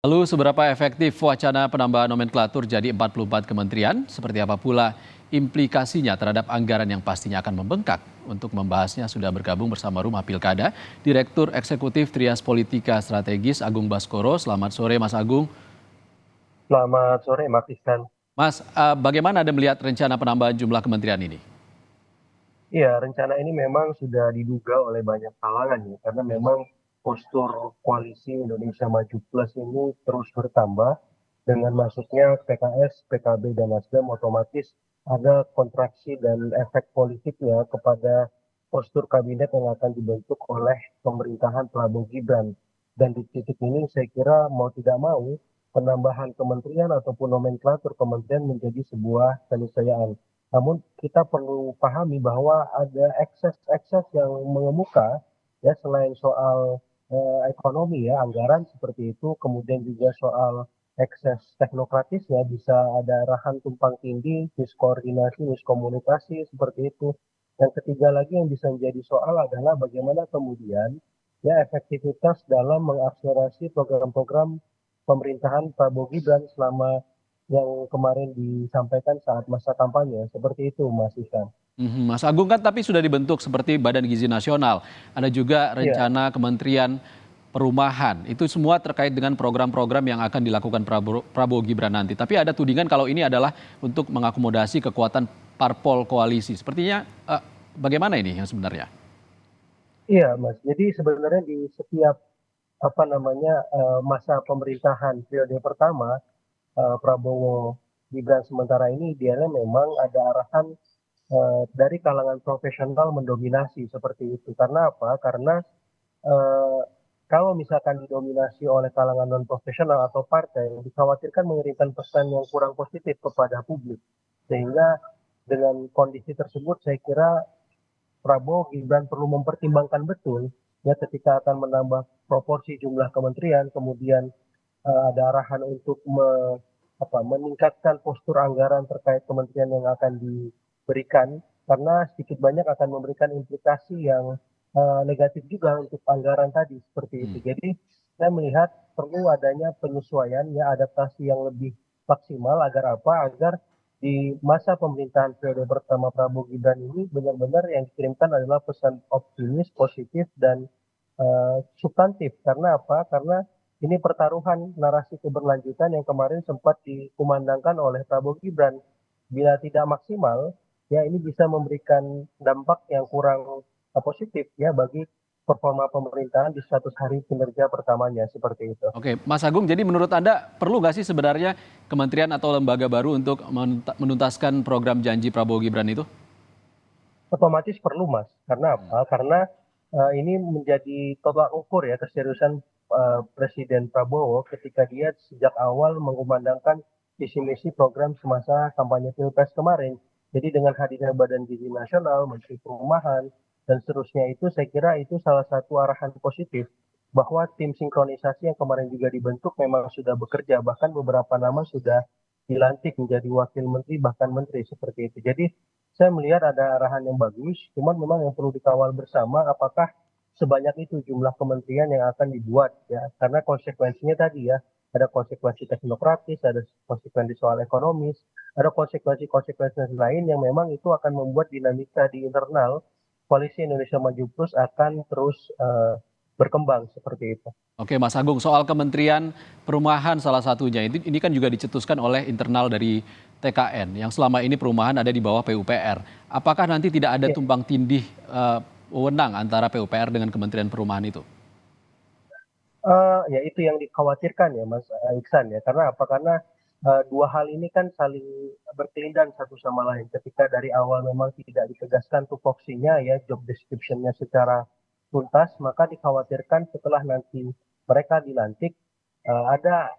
Lalu seberapa efektif wacana penambahan nomenklatur jadi 44 kementerian? Seperti apa pula implikasinya terhadap anggaran yang pastinya akan membengkak? Untuk membahasnya sudah bergabung bersama Rumah Pilkada, Direktur Eksekutif Trias Politika Strategis Agung Baskoro. Selamat sore Mas Agung. Selamat sore, Mas Ihsan. Mas, bagaimana Anda melihat rencana penambahan jumlah kementerian ini? Iya, rencana ini memang sudah diduga oleh banyak kalangan ya, karena memang postur koalisi Indonesia Maju Plus ini terus bertambah dengan masuknya PKS, PKB, dan Nasdem, otomatis ada kontraksi dan efek politiknya kepada postur kabinet yang akan dibentuk oleh pemerintahan Prabowo Gibran. Dan di titik ini saya kira mau tidak mau penambahan kementerian ataupun nomenklatur kementerian menjadi sebuah keniscayaan. Namun kita perlu pahami bahwa ada ekses-ekses yang mengemuka ya, selain soal ekonomi ya, anggaran seperti itu, kemudian juga soal ekses teknokratisnya, bisa ada arahan tumpang tindih, miskoordinasi, miskomunikasi seperti itu. Yang ketiga lagi yang bisa menjadi soal adalah bagaimana kemudian ya efektivitas dalam mengakselerasi program-program pemerintahan Prabowo Gibran selama yang kemarin disampaikan saat masa kampanye. Seperti itu, Mas Isan. Mas Agung kan tapi sudah dibentuk seperti Badan Gizi Nasional. Ada juga Iya, rencana Kementerian Perumahan. Itu semua terkait dengan program-program yang akan dilakukan Prabowo Gibran nanti. Tapi ada tudingan kalau ini adalah untuk mengakomodasi kekuatan parpol koalisi. Sepertinya bagaimana ini yang sebenarnya? iya, Mas. Jadi sebenarnya di setiap apa namanya masa pemerintahan periode pertama Prabowo Gibran sementara ini idealnya memang ada arahan dari kalangan profesional mendominasi seperti itu. Karena apa? Karena eh, kalau misalkan didominasi oleh kalangan non profesional atau partai, dikhawatirkan mengirimkan pesan yang kurang positif kepada publik. Sehingga dengan kondisi tersebut, saya kira Prabowo Gibran perlu mempertimbangkan betul ya ketika akan menambah proporsi jumlah kementerian, kemudian ada arahan untuk meningkatkan postur anggaran terkait kementerian yang akan diberikan, karena sedikit banyak akan memberikan implikasi yang negatif juga untuk anggaran tadi seperti itu. Hmm. Jadi saya melihat perlu adanya penyesuaian ya, adaptasi yang lebih maksimal agar apa? Agar di masa pemerintahan periode pertama Prabowo Gibran ini benar-benar yang dikirimkan adalah pesan optimis, positif, dan substantif. Karena apa? Karena ini pertaruhan narasi keberlanjutan yang kemarin sempat dikumandangkan oleh Prabowo Gibran. Bila tidak maksimal, ya ini bisa memberikan dampak yang kurang positif ya bagi performa pemerintahan di 100 hari kinerja pertamanya seperti itu. Oke, Mas Agung, jadi menurut Anda perlu nggak sih sebenarnya kementerian atau lembaga baru untuk menuntaskan program janji Prabowo Gibran itu? Otomatis perlu, Mas. Karena apa? Karena ini menjadi tolak ukur ya keseriusan Presiden Prabowo ketika dia sejak awal mengumandangkan visi misi program semasa kampanye Pilpres kemarin. Jadi dengan hadirnya Badan Gizi Nasional, Menteri Perumahan, dan seterusnya itu saya kira itu salah satu arahan positif bahwa tim sinkronisasi yang kemarin juga dibentuk memang sudah bekerja, bahkan beberapa nama sudah dilantik menjadi wakil menteri bahkan menteri seperti itu. Jadi saya melihat ada arahan yang bagus, cuman memang yang perlu dikawal bersama apakah sebanyak itu jumlah kementerian yang akan dibuat ya, karena konsekuensinya tadi ya, ada konsekuensi teknokratis, ada konsekuensi soal ekonomis, ada konsekuensi-konsekuensi lain yang memang itu akan membuat dinamika di internal koalisi Indonesia Maju Plus akan terus berkembang seperti itu. Oke, Mas Agung, soal Kementerian Perumahan salah satunya, ini kan juga dicetuskan oleh internal dari TKN, yang selama ini perumahan ada di bawah PUPR. Apakah nanti tidak ada Ya, tumpang tindih wewenang antara PUPR dengan Kementerian Perumahan itu? Ya itu yang dikhawatirkan ya Mas Iksan ya. Karena apa? Karena dua hal ini kan saling berkelindan satu sama lain. Ketika dari awal memang tidak ditegaskan tupoksinya ya, job description-nya secara tuntas, maka dikhawatirkan setelah nanti mereka dilantik ada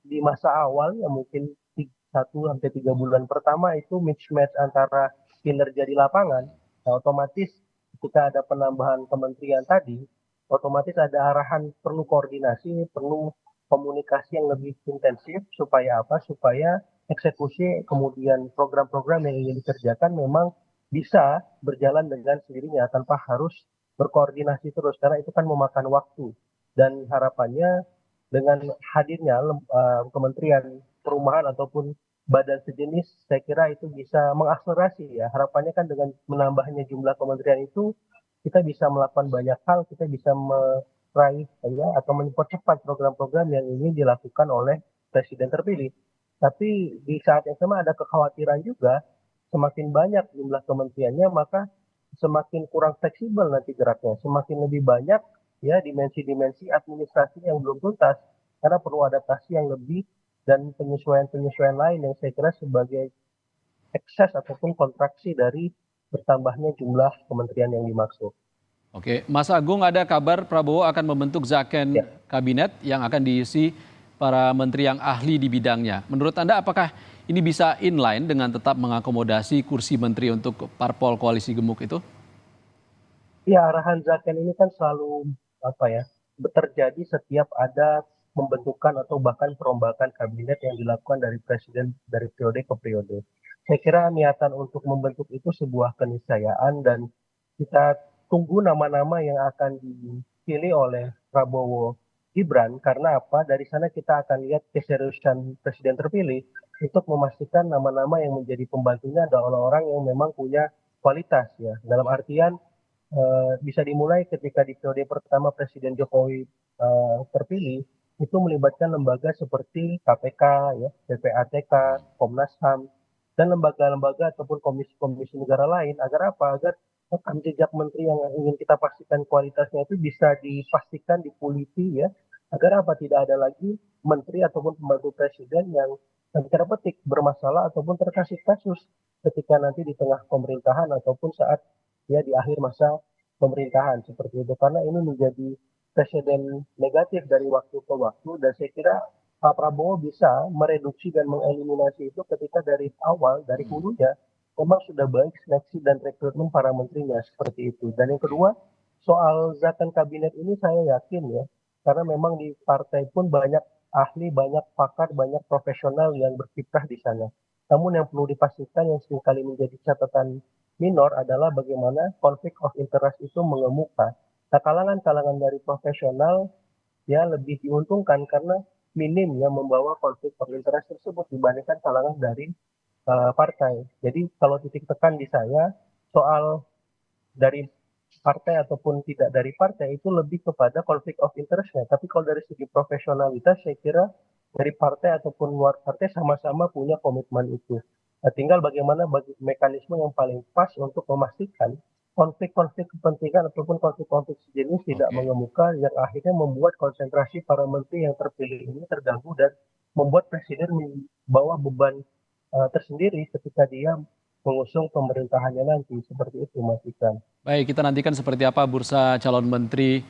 di masa awal yang mungkin 1 sampai 3 bulan pertama itu mismatch antara kinerja di lapangan. Nah, otomatis ketika ada penambahan kementerian tadi, otomatis ada arahan perlu koordinasi, perlu komunikasi yang lebih intensif supaya apa? Supaya eksekusi kemudian program-program yang ingin dikerjakan memang bisa berjalan dengan sendirinya tanpa harus berkoordinasi terus, karena itu kan memakan waktu. Dan harapannya dengan hadirnya Kementerian Perumahan ataupun badan sejenis, saya kira itu bisa mengakselerasi ya. Harapannya kan dengan menambahnya jumlah kementerian itu, kita bisa melakukan banyak hal, kita bisa meraih ya, atau mempercepat program-program yang ingin dilakukan oleh presiden terpilih. Tapi di saat yang sama ada kekhawatiran juga, semakin banyak jumlah kementeriannya, maka semakin kurang fleksibel nanti geraknya, semakin lebih banyak ya dimensi-dimensi administrasi yang belum tuntas, karena perlu adaptasi yang lebih dan penyesuaian-penyesuaian lain yang saya kira sebagai ekses ataupun kontraksi dari bertambahnya jumlah kementerian yang dimaksud. Oke, Mas Agung, ada kabar Prabowo akan membentuk Zaken Ya, Kabinet yang akan diisi para menteri yang ahli di bidangnya. Menurut Anda apakah ini bisa inline dengan tetap mengakomodasi kursi menteri untuk parpol koalisi gemuk itu? ya arahan Zaken ini kan selalu apa ya terjadi setiap ada pembentukan atau bahkan perombakan kabinet yang dilakukan dari presiden dari periode ke periode. Saya kira niatan untuk membentuk itu sebuah keniscayaan dan kita tunggu nama-nama yang akan dipilih oleh Prabowo Gibran karena apa? Dari sana kita akan lihat keseriusan presiden terpilih untuk memastikan nama-nama yang menjadi pembantunya adalah orang-orang yang memang punya kualitas ya. Dalam artian bisa dimulai ketika di periode pertama Presiden Jokowi terpilih itu melibatkan lembaga seperti KPK, ya, PPATK, Komnas HAM, dan lembaga-lembaga ataupun komisi-komisi negara lain agar apa? Agar rekam jejak menteri yang ingin kita pastikan kualitasnya itu bisa dipastikan dipuliti ya, agar apa? Tidak ada lagi menteri ataupun pembantu presiden yang tanda petik bermasalah ataupun terkasih kasus ketika nanti di tengah pemerintahan ataupun saat ya di akhir masa pemerintahan seperti itu karena ini menjadi presiden negatif dari waktu ke waktu dan saya kira Pak Prabowo bisa mereduksi dan mengeliminasi itu ketika dari awal dari hulunya memang sudah baik seleksi dan rekrutmen para menterinya seperti itu dan yang kedua soal zaten kabinet ini saya yakin ya karena memang di partai pun banyak ahli banyak pakar banyak profesional yang berkiprah di sana namun yang perlu dipastikan yang seringkali menjadi catatan minor adalah bagaimana konflik of interest itu mengemuka. Nah, kalangan-kalangan dari profesional ya lebih diuntungkan karena minim yang membawa konflik of interest tersebut dibandingkan kalangan dari partai. Jadi kalau titik tekan di saya soal dari partai ataupun tidak dari partai itu lebih kepada konflik of interest-nya. Tapi kalau dari segi profesionalitas saya kira dari partai ataupun luar partai sama-sama punya komitmen itu. Nah, tinggal bagaimana mekanisme yang paling pas untuk memastikan konflik-konflik kepentingan ataupun konflik-konflik sejenis tidak Oke. mengemuka yang akhirnya membuat konsentrasi para menteri yang terpilih ini terganggu dan membuat presiden membawa beban tersendiri ketika dia mengusung pemerintahannya nanti seperti itu Mas Ikan. Baik, kita nantikan seperti apa bursa calon menteri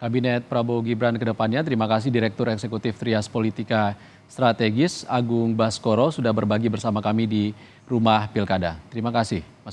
Kabinet Prabowo Gibran ke depannya. Terima kasih Direktur Eksekutif Trias Politika Strategis Agung Baskoro sudah berbagi bersama kami di Rumah Pilkada. Terima kasih, Mas.